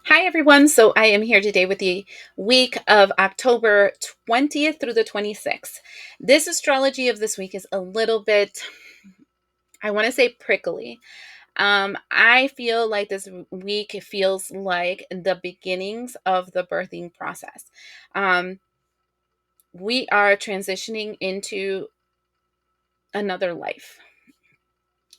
Hi, everyone. So I am here today with the week of October 20th through the 26th. This astrology of this week is a little bit, I want to say, prickly. I feel like this week feels like the beginnings of the birthing process. Um, we are transitioning into another life.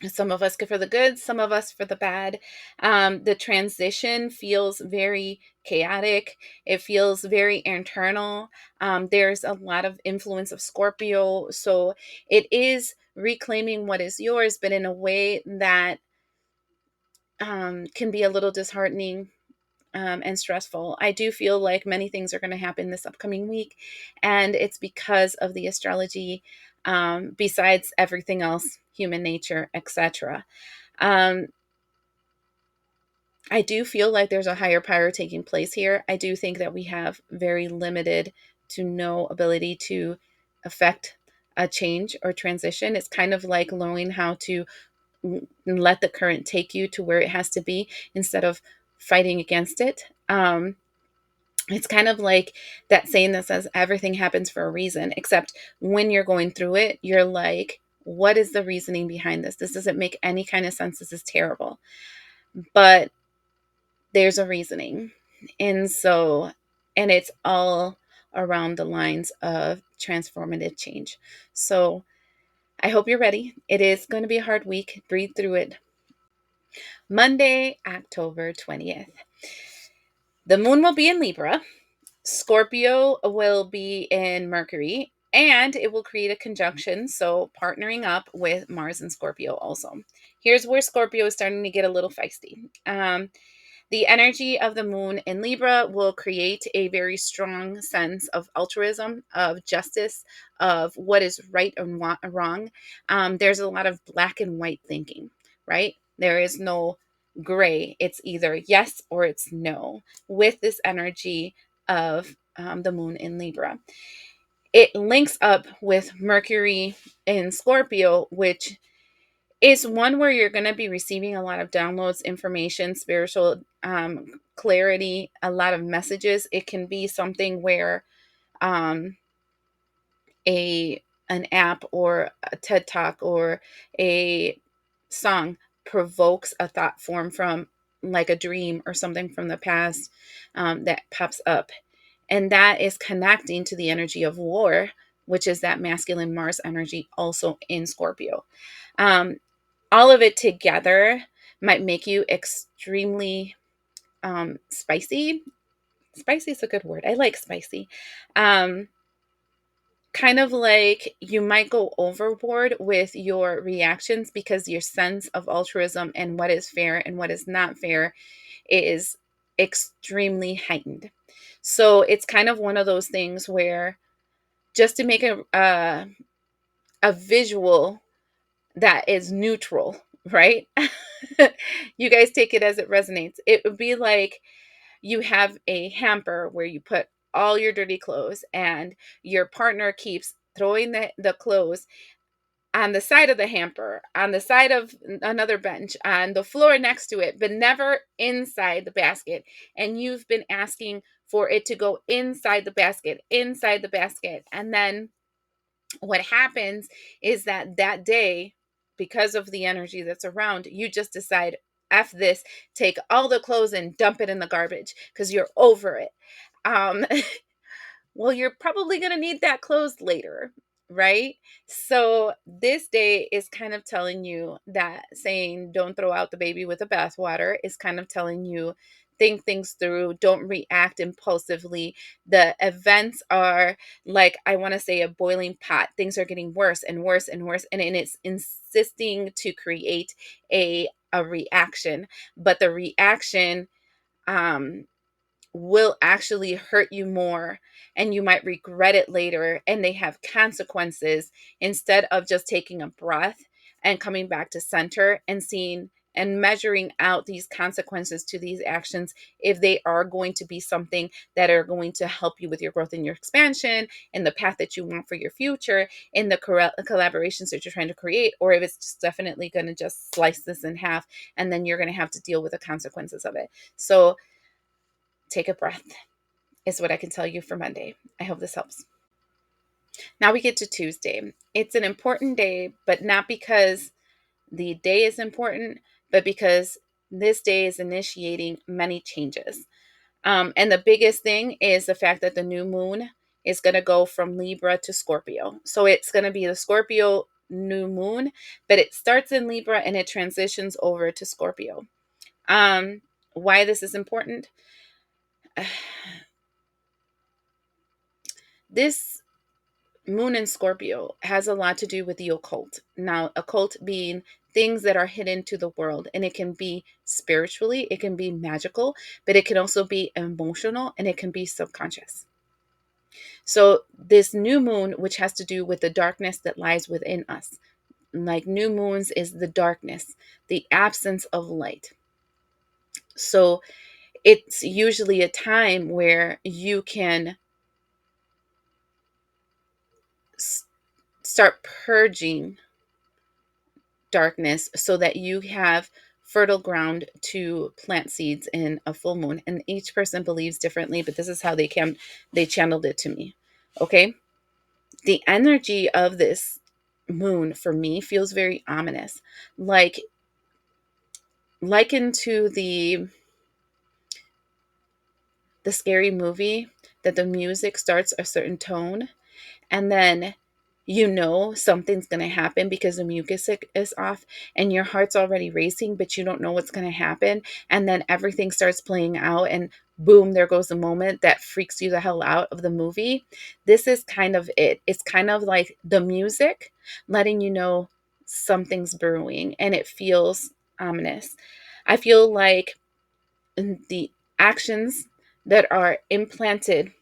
Some of us go for the good, some of us for the bad. The transition feels very chaotic. It feels very internal. There's a lot of influence of Scorpio. So it is reclaiming what is yours, but in a way that can be a little disheartening and stressful. I do feel like many things are going to happen this upcoming week, and it's because of the astrology, besides everything else, human nature, etc. Um, I do feel like there's a higher power taking place here. I do think that we have very limited to no ability to affect a change or transition. It's kind of like learning how to let the current take you to where it has to be instead of fighting against it. It's kind of like that saying that says everything happens for a reason, except when you're going through it, you're like, what is the reasoning behind this? This doesn't make any kind of sense. This is terrible. But there's a reasoning. And so, and it's all around the lines of transformative change. So I hope you're ready. It is going to be a hard week. Breathe through it. Monday, October 20th. The moon will be in Libra. Scorpio will be in Mercury, and it will create a conjunction. So partnering up with Mars and Scorpio also. Here's where Scorpio is starting to get a little feisty. The energy of the moon in Libra will create a very strong sense of altruism, of justice, of what is right and wrong. There's a lot of black and white thinking, right? There is no gray. It's either yes or it's no with this energy of the moon in Libra. It links up with Mercury in Scorpio, which is one where you're going to be receiving a lot of downloads, information, spiritual clarity, a lot of messages. It can be something where um, a an app or a TED Talk or a song provokes a thought form from like a dream or something from the past that pops up. And that is connecting to the energy of war, which is that masculine Mars energy also in Scorpio. Um, all of it together might make you extremely spicy. Spicy is a good word. I like spicy. Um, Kind of like you might go overboard with your reactions because your sense of altruism and what is fair and what is not fair is extremely heightened. So it's kind of one of those things where just to make a visual that is neutral, right? You guys take it as it resonates. It would be like you have a hamper where you put all your dirty clothes and your partner keeps throwing the clothes on the side of the hamper, on the side of another bench, on the floor next to it, but never inside the basket. And you've been asking for it to go inside the basket, inside the basket. And then what happens is that day, because of the energy that's around, you just decide, F this, take all the clothes and dump it in the garbage because you're over it. Um, well, you're probably going to need that clothes later, right? So this day is kind of telling you that saying, don't throw out the baby with the bathwater, is kind of telling you, think things through, don't react impulsively. The events are like, I want to say, a boiling pot. Things are getting worse and worse and worse. And it's insisting to create a reaction, but the reaction, um, will actually hurt you more and you might regret it later, and they have consequences, instead of just taking a breath and coming back to center and seeing and measuring out these consequences to these actions, if they are going to be something that are going to help you with your growth and your expansion and the path that you want for your future in the collaborations that you're trying to create, or if it's just definitely going to just slice this in half and then you're going to have to deal with the consequences of it. So take a breath, is what I can tell you for Monday. I hope this helps. Now we get to Tuesday. It's an important day, but not because the day is important, but because this day is initiating many changes. And the biggest thing is the fact that the new moon is going to go from Libra to Scorpio. So it's going to be the Scorpio new moon, but it starts in Libra and it transitions over to Scorpio. Why this is important? This moon in Scorpio has a lot to do with the occult. Now, occult being things that are hidden to the world, and it can be spiritually, it can be magical, but it can also be emotional and it can be subconscious. So, this new moon, which has to do with the darkness that lies within us, like new moons is the darkness, the absence of light. So, it's usually a time where you can start purging darkness so that you have fertile ground to plant seeds in a full moon. And each person believes differently, but this is how they channeled it to me. Okay? The energy of this moon for me feels very ominous, like likened to the scary movie, that the music starts a certain tone and then you know something's going to happen because the music is off and your heart's already racing, but you don't know what's going to happen. And then everything starts playing out and boom, there goes the moment that freaks you the hell out of the movie. This is kind of it. It's kind of like the music letting you know something's brewing and it feels ominous. I feel like the actions that are implanted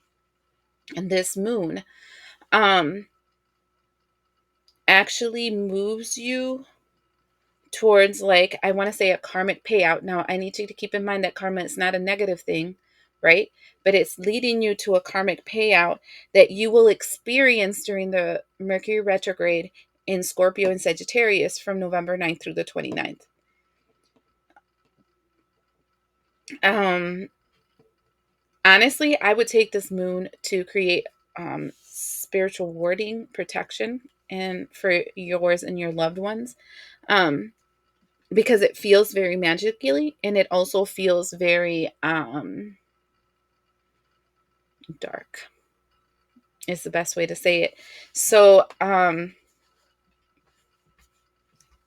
in this moon um actually moves you towards, like, I want to say a karmic payout. Now, I need you to keep in mind that karma is not a negative thing, right? But it's leading you to a karmic payout that you will experience during the Mercury retrograde in Scorpio and Sagittarius from November 9th through the 29th. Um, Honestly, I would take this moon to create spiritual warding protection and for yours and your loved ones. Um, because it feels very magically and it also feels very dark is the best way to say it. So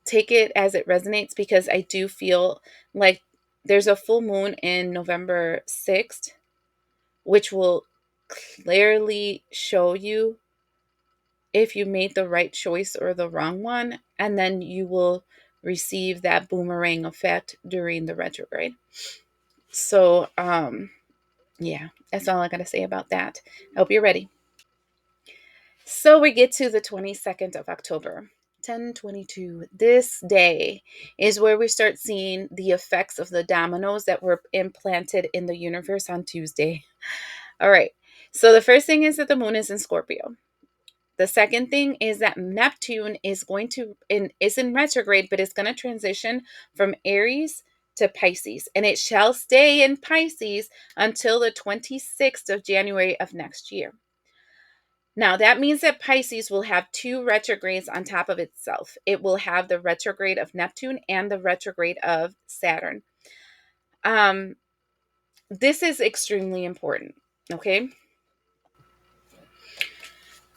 take it as it resonates, because I do feel like there's a full moon in November 6th which will clearly show you if you made the right choice or the wrong one, and then you will receive that boomerang effect during the retrograde. So yeah, that's all I got to say about that. I hope you're ready. So we get to the 22nd of October, 1022. This day is where we start seeing the effects of the dominoes that were implanted in the universe on Tuesday. All right. So the first thing is that the moon is in Scorpio. The second thing is that Neptune is is in retrograde, but it's going to transition from Aries to Pisces, and it shall stay in Pisces until the 26th of January of next year. Now, that means that Pisces will have two retrogrades on top of itself. It will have the retrograde of Neptune and the retrograde of Saturn. Um, this is extremely important, okay?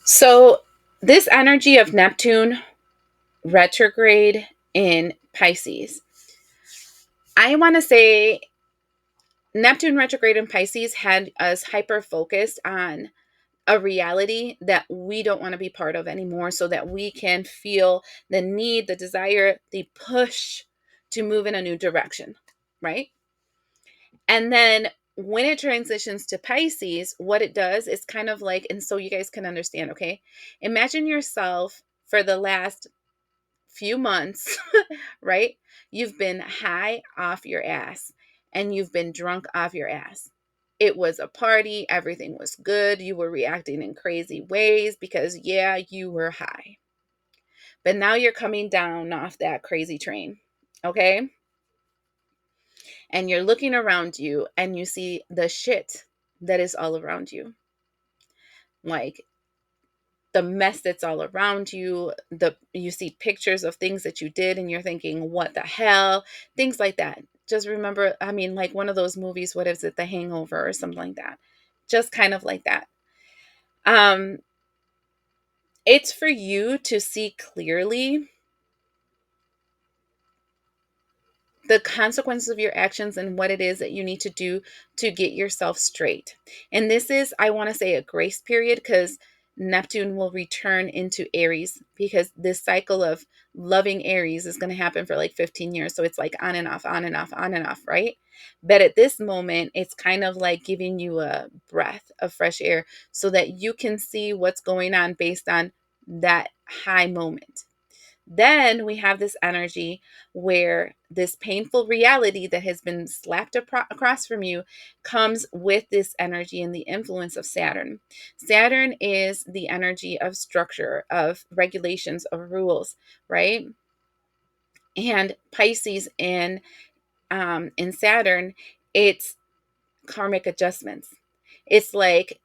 So, this energy of Neptune retrograde in Pisces, I want to say Neptune retrograde in Pisces had us hyper focused on a reality that we don't want to be part of anymore, so that we can feel the need, the desire, the push to move in a new direction, right? And then when it transitions to Pisces, what it does is kind of like, and so you guys can understand, okay? Imagine yourself for the last few months, right? You've been high off your ass and you've been drunk off your ass. It was a party, everything was good. You were reacting in crazy ways because, yeah, you were high. But now you're coming down off that crazy train, okay? and you're looking around you and you see the shit that is all around you. Like the mess that's all around you, you see pictures of things that you did and you're thinking, what the hell? Things like that. Just remember, I mean, like one of those movies, what is it, The Hangover or something like that. Just kind of like that. Um, it's for you to see clearly the consequences of your actions and what it is that you need to do to get yourself straight. And this is, I want to say, a grace period, because Neptune will return into Aries, because this cycle of loving Aries is going to happen for like 15 years. So it's like on and off, on and off, on and off, right? But at this moment, it's kind of like giving you a breath of fresh air so that you can see what's going on based on that high moment. Then we have this energy where this painful reality that has been slapped across from you comes with this energy and the influence of Saturn. Saturn is the energy of structure, of regulations, of rules, right? And Pisces in Saturn, it's karmic adjustments. It's like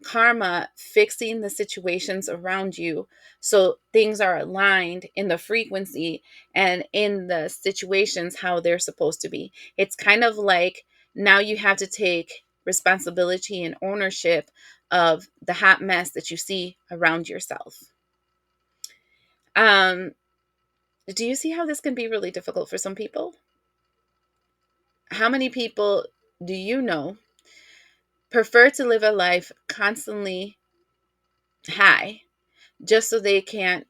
karma fixing the situations around you so things are aligned in the frequency and in the situations how they're supposed to be. It's kind of like now you have to take responsibility and ownership of the hot mess that you see around yourself. Um, do you see how this can be really difficult for some people? How many people do you know prefer to live a life constantly high just so they can't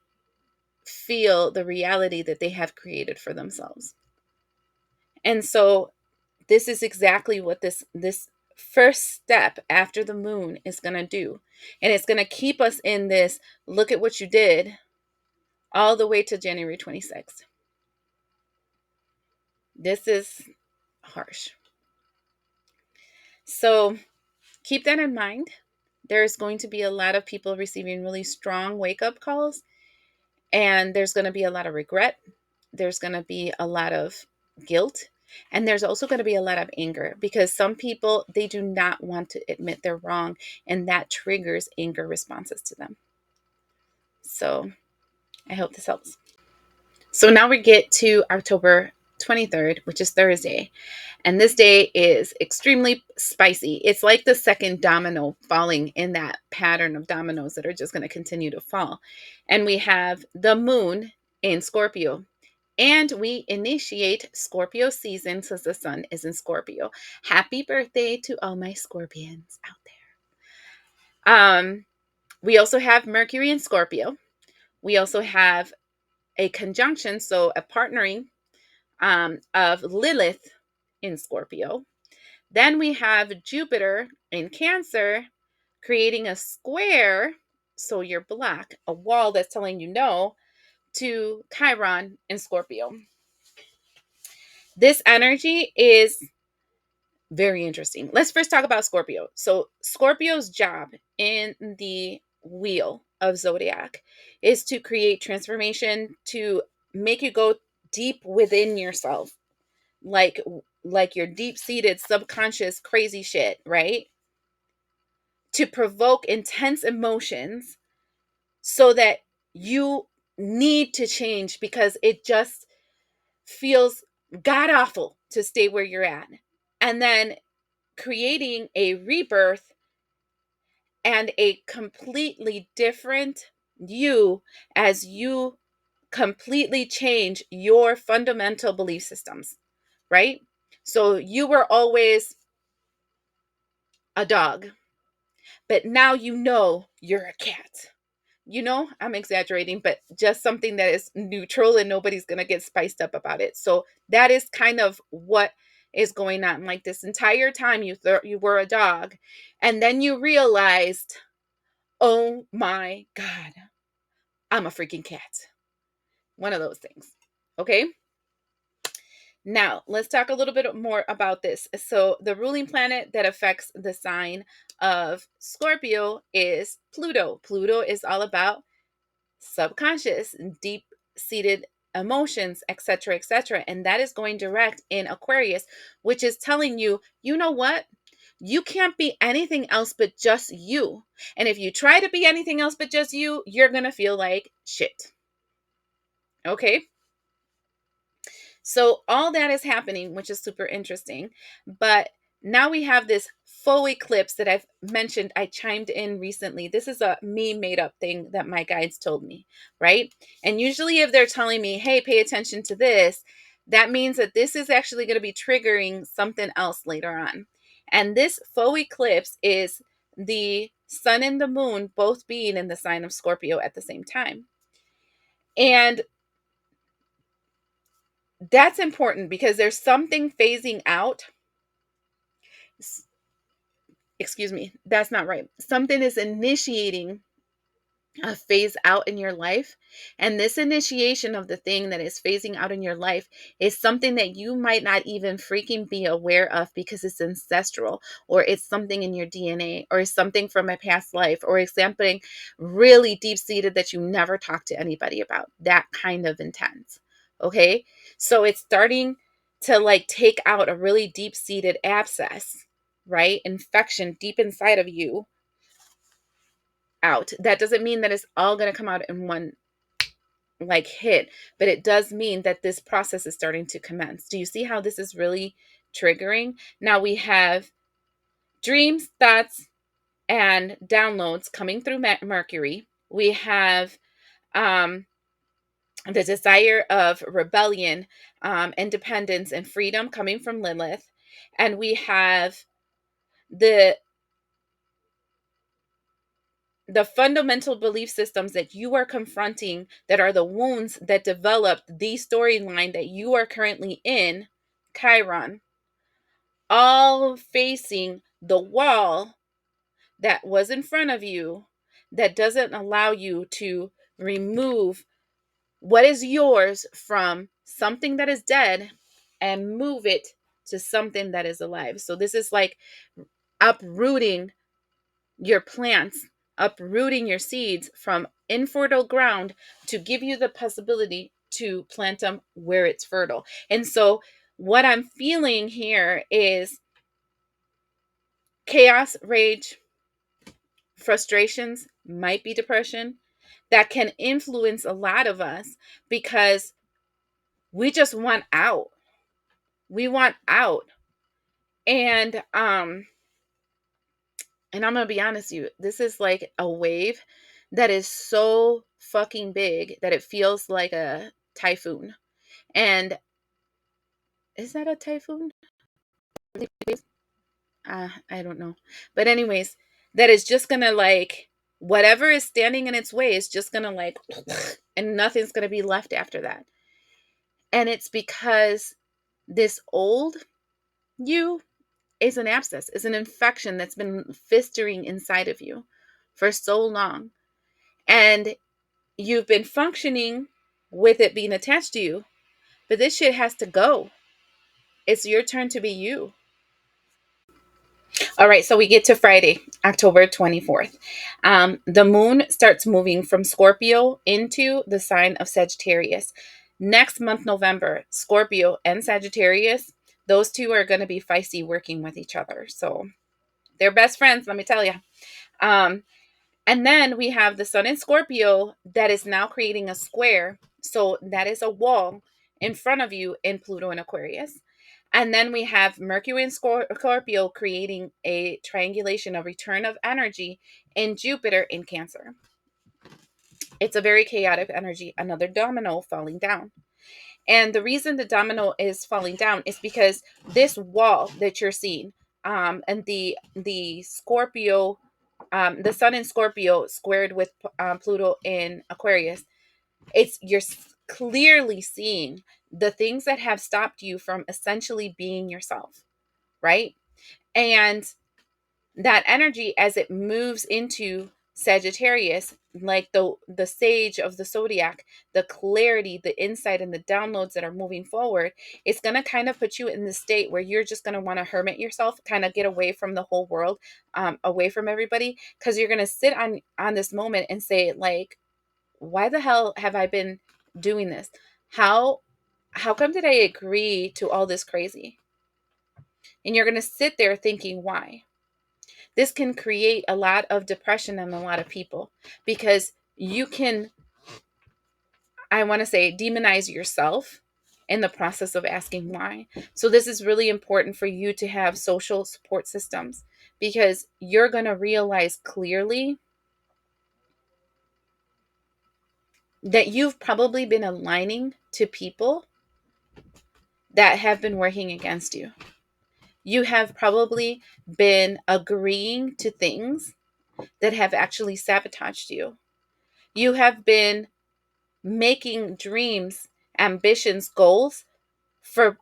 feel the reality that they have created for themselves? And so this is exactly what this first step after the moon is going to do. And it's going to keep us in this look at what you did all the way to January 26th. This is harsh. So keep that in mind. There's going to be a lot of people receiving really strong wake up calls, and there's going to be a lot of regret. There's going to be a lot of guilt, and there's also going to be a lot of anger, because some people, they do not want to admit they're wrong, and that triggers anger responses to them. So I hope this helps. So now we get to October 23rd, which is Thursday. And this day is extremely spicy. It's like the second domino falling in that pattern of dominoes that are just going to continue to fall. And we have the moon in Scorpio. And we initiate Scorpio season since the sun is in Scorpio. Happy birthday to all my Scorpions out there. We also have Mercury in Scorpio. We also have a conjunction, so a partnering of Lilith in Scorpio. Then we have Jupiter in Cancer creating a square, so you're black, a wall that's telling you no, to Chiron in Scorpio. This energy is very interesting. Let's first talk about Scorpio. So Scorpio's job in the wheel of zodiac is to create transformation, to make you go deep within yourself, like your deep-seated subconscious crazy shit, right? To provoke intense emotions so that you need to change because it just feels god awful to stay where you're at. And then creating a rebirth and a completely different you as you completely change your fundamental belief systems, right? So you were always a dog, but now you know you're a cat. You know, I'm exaggerating, but just something that is neutral and nobody's going to get spiced up about it. So that is kind of what is going on. Like this entire time you thought you were a dog, and then you realized, oh my God, I'm a freaking cat. One of those things. Okay. Now, let's talk a little bit more about this. So, the ruling planet that affects the sign of Scorpio is Pluto. Pluto is all about subconscious and deep seated emotions, etc., etc. And that is going direct in Aquarius, which is telling you, you know what? You can't be anything else but just you. And if you try to be anything else but just you, you're going to feel like shit. Okay? So all that is happening, which is super interesting. But now we have this faux eclipse that I've mentioned. I chimed in recently. This is a me made up thing that my guides told me, right? And usually if they're telling me, hey, pay attention to this, that means that this is actually going to be triggering something else later on. And this faux eclipse is the sun and the moon both being in the sign of Scorpio at the same time. And that's important because there's something phasing out. Excuse me, that's not right. Something is initiating a phase out in your life. And this initiation of the thing that is phasing out in your life is something that you might not even freaking be aware of because it's ancestral, or it's something in your DNA, or it's something from a past life, or it's something really deep seated that you never talked to anybody about. That kind of intense. Okay. So it's starting to like take out a really deep seated abscess, right? Infection deep inside of you out. That doesn't mean that it's all going to come out in one like hit, but it does mean that this process is starting to commence. Do you see how this is really triggering? Now we have dreams, thoughts, and downloads coming through Mercury. We have the desire of rebellion, independence, and freedom coming from Lilith. And we have the fundamental belief systems that you are confronting, that are the wounds that developed the storyline that you are currently in, Chiron, all facing the wall that was in front of you that doesn't allow you to remove what is yours from something that is dead and move it to something that is alive. So this is like uprooting your plants, uprooting your seeds from infertile ground to give you the possibility to plant them where it's fertile. And so what I'm feeling here is chaos, rage, frustrations, might be depression, that can influence a lot of us because we just want out. We want out. And I'm going to be honest with you, this is like a wave that is so fucking big that it feels like a typhoon. And is that a typhoon? I don't know. But anyways, that is just going to like, whatever is standing in its way is just going to like, and nothing's going to be left after that. And it's because this old you is an abscess, is an infection that's been festering inside of you for so long. And you've been functioning with it being attached to you, but this shit has to go. It's your turn to be you. All right, so we get to Friday, October 24th. The moon starts moving from Scorpio into the sign of Sagittarius. Next month, November, Scorpio and Sagittarius, those two are going to be feisty working with each other. So they're best friends, let me tell you. And then we have the sun in Scorpio that is now creating a square. So that is a wall in front of you in Pluto and Aquarius. And then we have Mercury in Scorpio creating a triangulation, a return of energy in Jupiter in Cancer. It's a very chaotic energy, another domino falling down. And the reason the domino is falling down is because this wall that you're seeing, and the Scorpio, the sun in Scorpio squared with Pluto in Aquarius, you're clearly seeing the things that have stopped you from essentially being yourself, right? And that energy, as it moves into Sagittarius, like the sage of the zodiac, the clarity, the insight, and the downloads that are moving forward, it's going to kind of put you in the state where you're just going to want to hermit yourself, kind of get away from the whole world, away from everybody, because you're going to sit on this moment and say, like, why the hell have I been doing this? How come did I agree to all this crazy? And you're going to sit there thinking, why? This can create a lot of depression in a lot of people because you can, I want to say, demonize yourself in the process of asking why. So, this is really important for you to have social support systems because you're going to realize clearly that you've probably been aligning to people that have been working against you. You have probably been agreeing to things that have actually sabotaged you. You have been making dreams, ambitions, goals for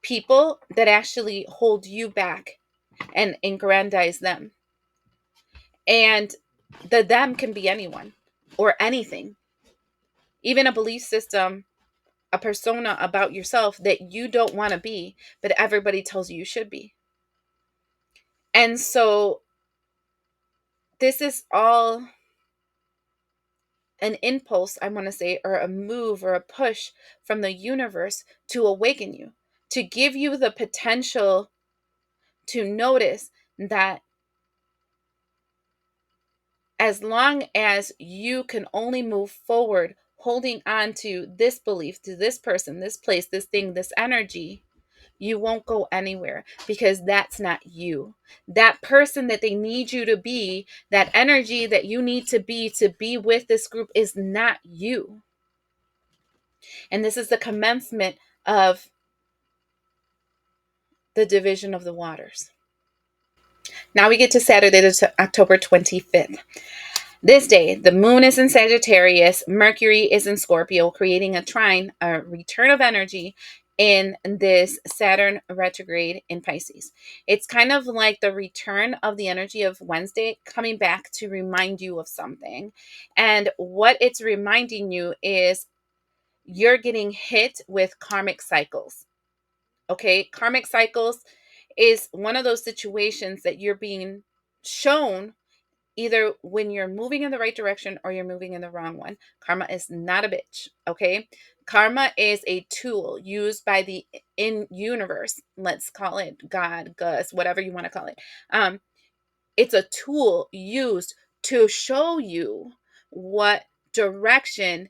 people that actually hold you back and aggrandize them. And the them can be anyone or anything, even a belief system, a persona about yourself that you don't want to be, but everybody tells you you should be. And so this is all an impulse, I want to say, or a move or a push from the universe to awaken you, to give you the potential to notice that as long as you can only move forward holding on to this belief, to this person, this place, this thing, this energy, you won't go anywhere because that's not you. That person that they need you to be, that energy that you need to be with this group is not you. And this is the commencement of the division of the waters. Now we get to Saturday, October 25th. This day, the moon is in Sagittarius, Mercury is in Scorpio, creating a trine, a return of energy in this Saturn retrograde in Pisces. It's kind of like the return of the energy of Wednesday coming back to remind you of something. And what it's reminding you is you're getting hit with karmic cycles. Okay, karmic cycles is one of those situations that you're being shown either when you're moving in the right direction or you're moving in the wrong one. Karma is not a bitch, okay? Karma is a tool used by the in universe. Let's call it God, Gus, whatever you want to call it. It's a tool used to show you what direction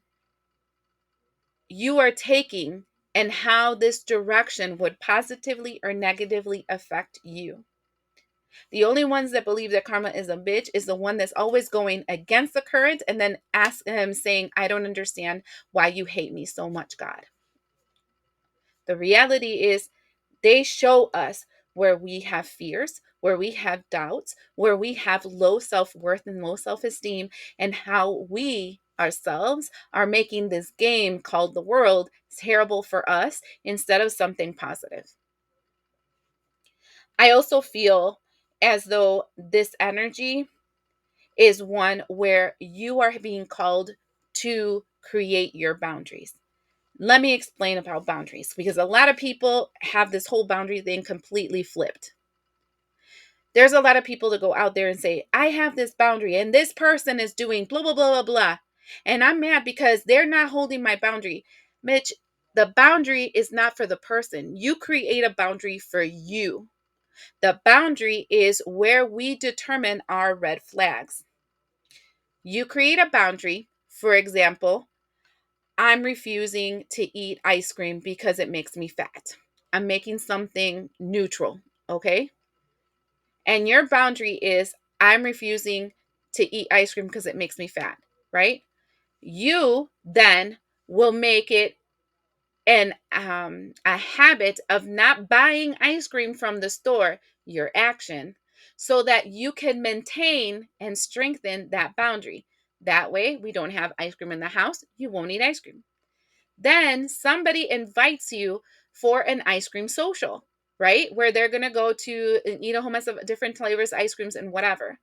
you are taking and how this direction would positively or negatively affect you. The only ones that believe that karma is a bitch is the one that's always going against the current and then ask him saying, I don't understand why you hate me so much, God. The reality is they show us where we have fears, where we have doubts, where we have low self-worth and low self-esteem, and how we ourselves are making this game called the world terrible for us instead of something positive. I also feel as though this energy is one where you are being called to create your boundaries. Let me explain about boundaries because a lot of people have this whole boundary thing completely flipped. There's a lot of people that go out there and say, I have this boundary and this person is doing blah, blah, blah, blah, blah. And I'm mad because they're not holding my boundary. Mitch, the boundary is not for the person. You create a boundary for you. The boundary is where we determine our red flags. You create a boundary. For example, I'm refusing to eat ice cream because it makes me fat. I'm making something neutral, okay? And your boundary is I'm refusing to eat ice cream because it makes me fat, right? You then will make it a habit of not buying ice cream from the store, your action, so that you can maintain and strengthen that boundary. That way, we don't have ice cream in the house. You won't eat ice cream. Then somebody invites you for an ice cream social, right? Where they're going to go to eat a whole mess of different flavors, ice creams, and whatever.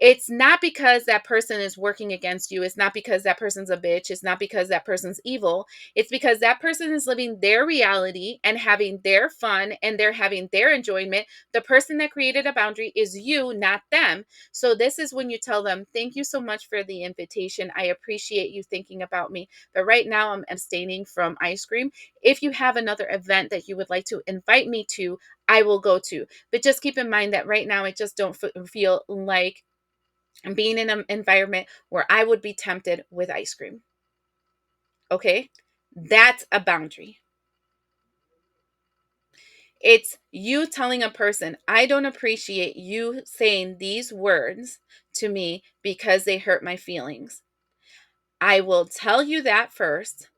It's not because that person is working against you. It's not because that person's a bitch. It's not because that person's evil. It's because that person is living their reality and having their fun and they're having their enjoyment. The person that created a boundary is you, not them. So this is when you tell them, thank you so much for the invitation. I appreciate you thinking about me. But right now I'm abstaining from ice cream. If you have another event that you would like to invite me to, I will go to. But just keep in mind that right now I just don't feel like being in an environment where I would be tempted with ice cream. Okay? That's a boundary. It's you telling a person, I don't appreciate you saying these words to me because they hurt my feelings. I will tell you that first.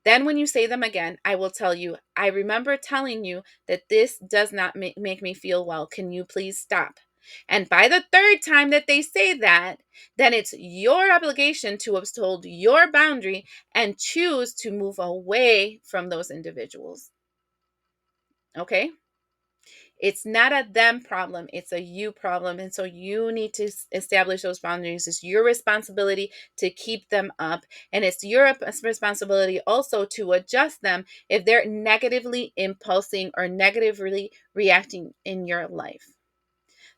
Then, when you say them again, I will tell you, I remember telling you that this does not make me feel well. Can you please stop? And by the third time that they say that, then it's your obligation to uphold your boundary and choose to move away from those individuals. Okay? It's not a them problem, it's a you problem. And so you need to establish those boundaries. It's your responsibility to keep them up. And it's your responsibility also to adjust them if they're negatively impulsing or negatively reacting in your life.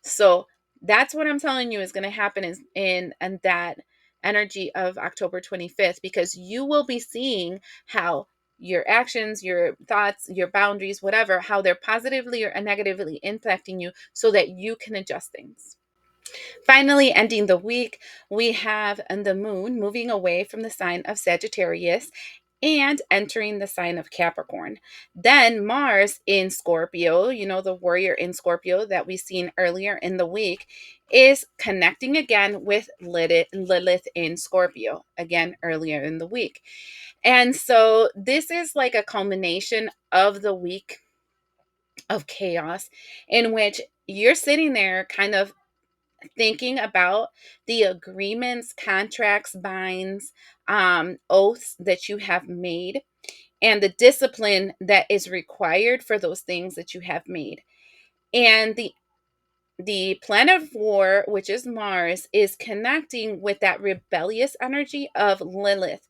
So that's what I'm telling you is going to happen is in that energy of October 25th, because you will be seeing how your actions, your thoughts, your boundaries, whatever, how they're positively or negatively impacting you so that you can adjust things. Finally, ending the week, we have the moon moving away from the sign of Sagittarius and entering the sign of Capricorn. Then Mars in Scorpio, the warrior in Scorpio that we seen earlier in the week, is connecting again with Lilith in Scorpio, again earlier in the week. And so this is like a culmination of the week of chaos in which you're sitting there kind of thinking about the agreements, contracts, binds, oaths that you have made, and the discipline that is required for those things that you have made. And the planet of war, which is Mars, is connecting with that rebellious energy of Lilith.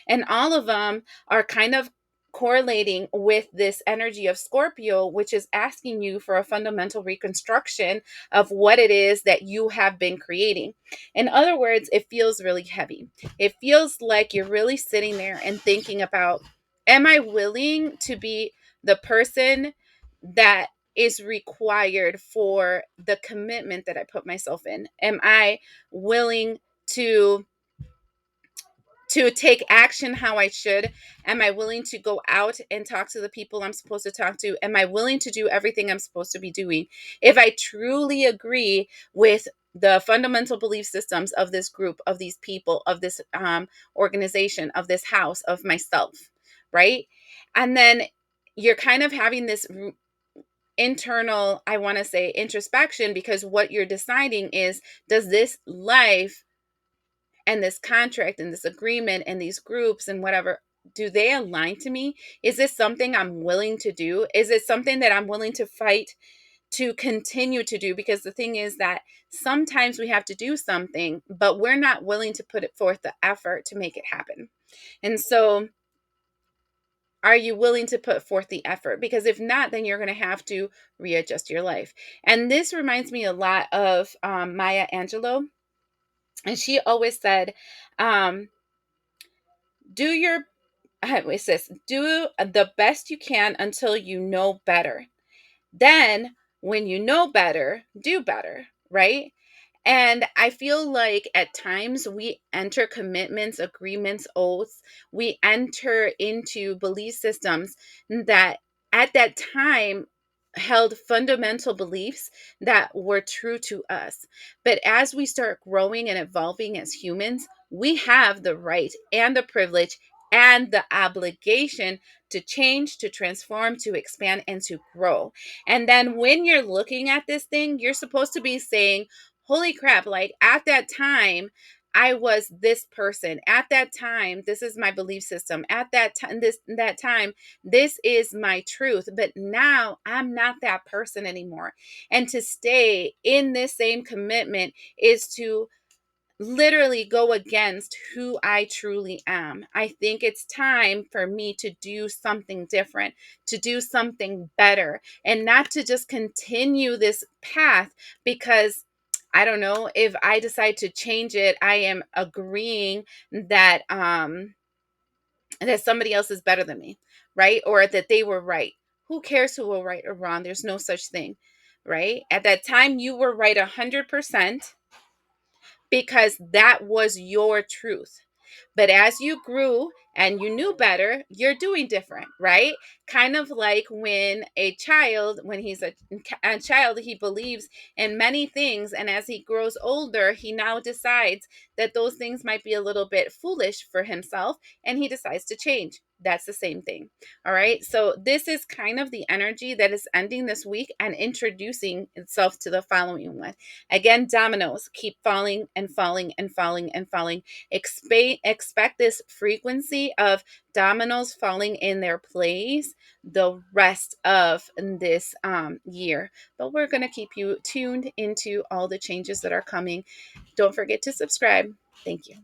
And all of them are kind of correlating with this energy of Scorpio, which is asking you for a fundamental reconstruction of what it is that you have been creating. In other words, it feels really heavy. It feels like you're really sitting there and thinking about, am I willing to be the person that is required for the commitment that I put myself in? Am I willing to take action how I should? Am I willing to go out and talk to the people I'm supposed to talk to? Am I willing to do everything I'm supposed to be doing? If I truly agree with the fundamental belief systems of this group, of these people, of this organization, of this house, of myself, right? And then you're kind of having this internal, I want to say, introspection, because what you're deciding is, does this life and this contract and this agreement and these groups and whatever, do they align to me? Is this something I'm willing to do? Is it something that I'm willing to fight to continue to do? Because the thing is that sometimes we have to do something, but we're not willing to put it forth the effort to make it happen. And so are you willing to put forth the effort? Because if not, then you're going to have to readjust your life. And this reminds me a lot of Maya Angelou. And she always said, um, do your, wait, sis, do the best you can until you know better. Then, when you know better, do better, right? And I feel like at times we enter commitments, agreements, oaths, we enter into belief systems that at that time held fundamental beliefs that were true to us. But as we start growing and evolving as humans, we have the right and the privilege and the obligation to change, to transform, to expand, and to grow. And then when you're looking at this thing, you're supposed to be saying, holy crap, like at that time, I was this person at that time. This is my belief system at that time. That time, this is my truth. But now I'm not that person anymore. And to stay in this same commitment is to literally go against who I truly am. I think it's time for me to do something different, to do something better, and not to just continue this path because I don't know, if I decide to change it, I am agreeing that that somebody else is better than me, right? Or that they were right. Who cares who were right or wrong? There's no such thing, right? At that time you were right 100% because that was your truth. But as you grew and you knew better, you're doing different, right? Kind of like when a child, when he's a child, he believes in many things. And as he grows older, he now decides that those things might be a little bit foolish for himself and he decides to change. That's the same thing. All right. So this is kind of the energy that is ending this week and introducing itself to the following one. Again, dominoes keep falling and falling and falling and falling. Expect this frequency of dominoes falling in their place the rest of this year. But we're going to keep you tuned into all the changes that are coming. Don't forget to subscribe. Thank you.